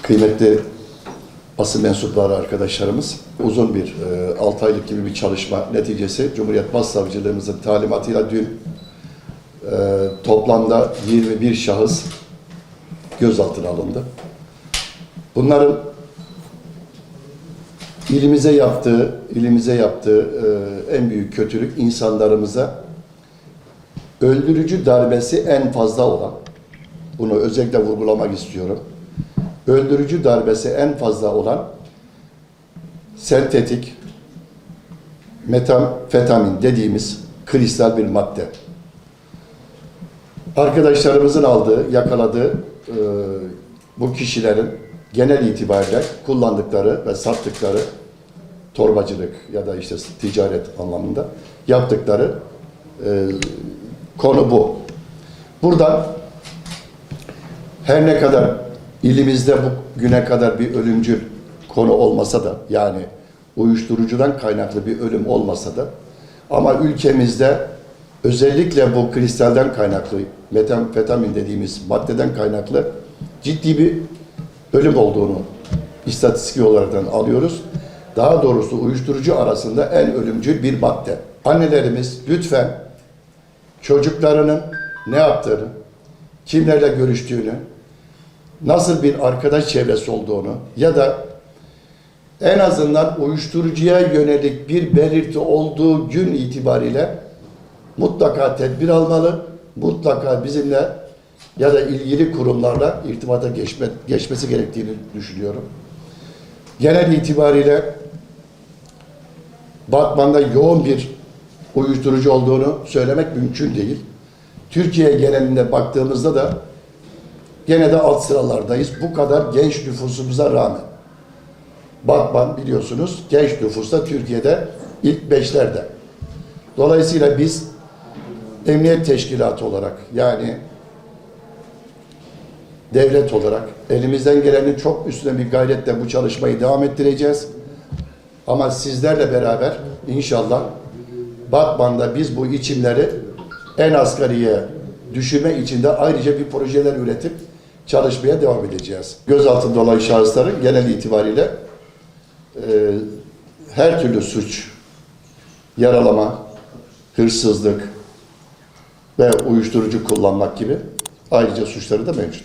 Kıymetli basın mensupları arkadaşlarımız, uzun bir 6 aylık gibi bir çalışma neticesi Cumhuriyet Başsavcılığımızın talimatıyla dün toplamda 21 şahıs gözaltına alındı. Bunların ilimize yaptığı en büyük kötülük insanlarımıza öldürücü darbesi en fazla olan, bunu özellikle vurgulamak istiyorum. Öldürücü darbesi en fazla olan sentetik metamfetamin dediğimiz kristal bir madde. Arkadaşlarımızın yakaladığı bu kişilerin genel itibariyle kullandıkları ve sattıkları torbacılık ya da işte ticaret anlamında yaptıkları konu bu. Burada her ne kadar ilimizde bugüne kadar bir ölümcül konu olmasa da, yani uyuşturucudan kaynaklı bir ölüm olmasa da, ama ülkemizde özellikle bu kristalden kaynaklı, metamfetamin dediğimiz maddeden kaynaklı ciddi bir ölüm olduğunu istatistik olarak alıyoruz. Daha doğrusu uyuşturucu arasında en ölümcül bir madde. Annelerimiz lütfen çocuklarının ne yaptığını, kimlerle görüştüğünü, nasıl bir arkadaş çevresi olduğunu ya da en azından uyuşturucuya yönelik bir belirti olduğu gün itibariyle mutlaka tedbir almalı, mutlaka bizimle ya da ilgili kurumlarla irtibata geçmesi gerektiğini düşünüyorum. Genel itibariyle Batman'da yoğun bir uyuşturucu olduğunu söylemek mümkün değil. Türkiye genelinde baktığımızda da gene de alt sıralardayız. Bu kadar genç nüfusumuza rağmen. Batman biliyorsunuz genç nüfusta Türkiye'de ilk 5'lerde. Dolayısıyla biz emniyet teşkilatı olarak, yani devlet olarak elimizden gelenin çok üstüne bir gayretle bu çalışmayı devam ettireceğiz. Ama sizlerle beraber inşallah Batman'da biz bu içimleri en asgariye düşürme için de ayrıca bir projeler üretip çalışmaya devam edeceğiz. Gözaltında olan şahısların genel itibariyle her türlü suç, yaralama, hırsızlık ve uyuşturucu kullanmak gibi ayrıca suçları da mevcut.